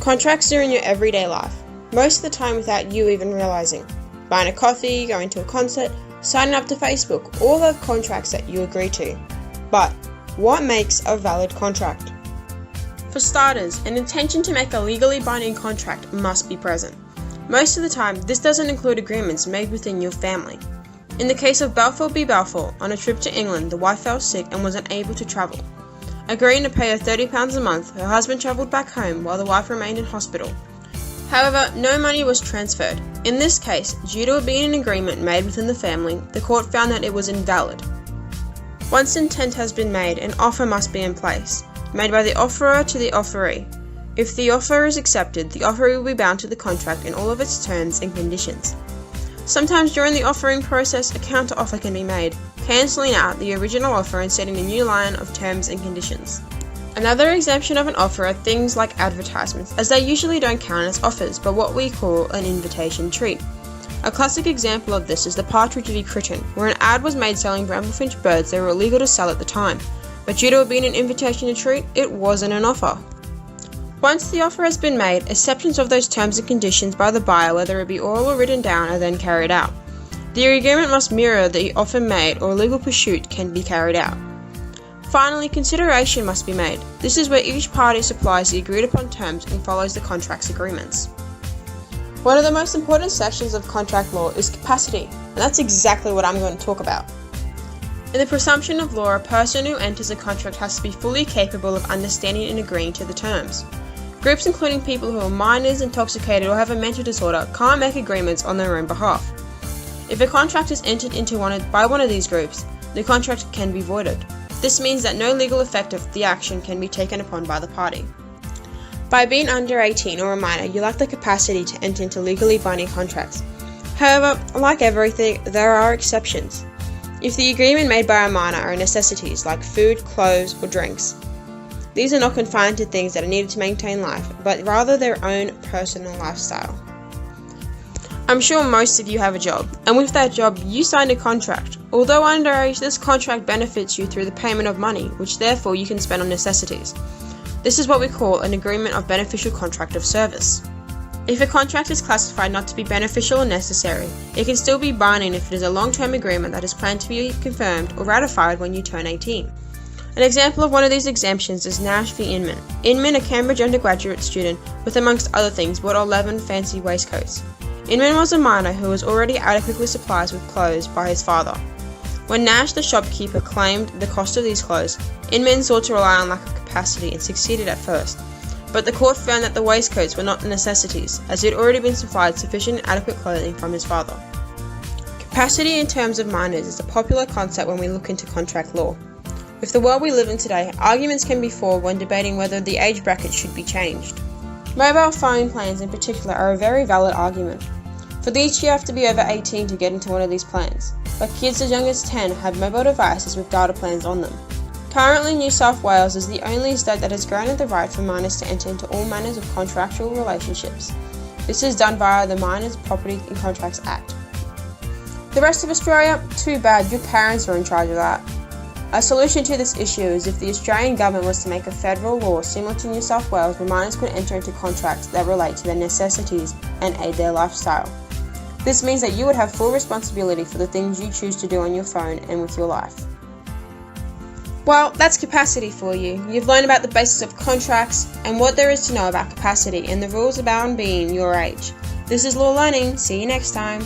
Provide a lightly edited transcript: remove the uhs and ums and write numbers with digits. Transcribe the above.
Contracts are in your everyday life, most of the time without you even realizing. Buying a coffee, going to a concert, signing up to Facebook, all have contracts that you agree to. But what makes a valid contract? For starters, an intention to make a legally binding contract must be present. Most of the time, this doesn't include agreements made within your family. In the case of Balfour v. Balfour, on a trip to England, the wife fell sick and was unable to travel. Agreeing to pay her £30 a month, her husband travelled back home while the wife remained in hospital. However, no money was transferred. In this case, due to it being an agreement made within the family, the court found that it was invalid. Once intent has been made, an offer must be in place, made by the offerer to the offeree. If the offer is accepted, the offeree will be bound to the contract in all of its terms and conditions. Sometimes during the offering process, a counter-offer can be made, cancelling out the original offer and setting a new line of terms and conditions. Another exemption of an offer are things like advertisements, as they usually don't count as offers, but what we call an invitation treat. A classic example of this is the Partridge v. Crichton, where an ad was made selling Bramblefinch birds that were illegal to sell at the time, but due to it being an invitation to treat, it wasn't an offer. Once the offer has been made, acceptance of those terms and conditions by the buyer, whether it be oral or written down, are then carried out. The agreement must mirror the offer made, or legal pursuit can be carried out. Finally, consideration must be made. This is where each party supplies the agreed upon terms and follows the contract's agreements. One of the most important sections of contract law is capacity, and that's exactly what I'm going to talk about. In the presumption of law, a person who enters a contract has to be fully capable of understanding and agreeing to the terms. Groups including people who are minors, intoxicated, or have a mental disorder can't make agreements on their own behalf. If a contract is entered into by one of these groups, the contract can be voided. This means that no legal effect of the action can be taken upon by the party. By being under 18 or a minor, you lack the capacity to enter into legally binding contracts. However, like everything, there are exceptions. If the agreement made by a minor are necessities like food, clothes, or drinks, these are not confined to things that are needed to maintain life, but rather their own personal lifestyle. I'm sure most of you have a job, and with that job, you signed a contract. Although underage, this contract benefits you through the payment of money, which therefore you can spend on necessities. This is what we call an agreement of beneficial contract of service. If a contract is classified not to be beneficial or necessary, it can still be binding if it is a long-term agreement that is planned to be confirmed or ratified when you turn 18. An example of one of these exemptions is Nash v. Inman. Inman, a Cambridge undergraduate student, with amongst other things bought 11 fancy waistcoats. Inman was a minor who was already adequately supplied with clothes by his father. When Nash, the shopkeeper, claimed the cost of these clothes, Inman sought to rely on lack of capacity and succeeded at first. But the court found that the waistcoats were not necessities, as he had already been supplied sufficient and adequate clothing from his father. Capacity in terms of minors is a popular concept when we look into contract law. With the world we live in today, arguments can be formed when debating whether the age bracket should be changed. Mobile phone plans in particular are a very valid argument. For these, you have to be over 18 to get into one of these plans, but kids as young as 10 have mobile devices with data plans on them. Currently, New South Wales is the only state that has granted the right for minors to enter into all manners of contractual relationships. This is done via the Minors Property and Contracts Act. The rest of Australia? Too bad, your parents are in charge of that. A solution to this issue is if the Australian government was to make a federal law similar to New South Wales where minors could enter into contracts that relate to their necessities and aid their lifestyle. This means that you would have full responsibility for the things you choose to do on your phone and with your life. Well, that's capacity for you. You've learned about the basics of contracts and what there is to know about capacity and the rules about being your age. This is Law Learning. See you next time.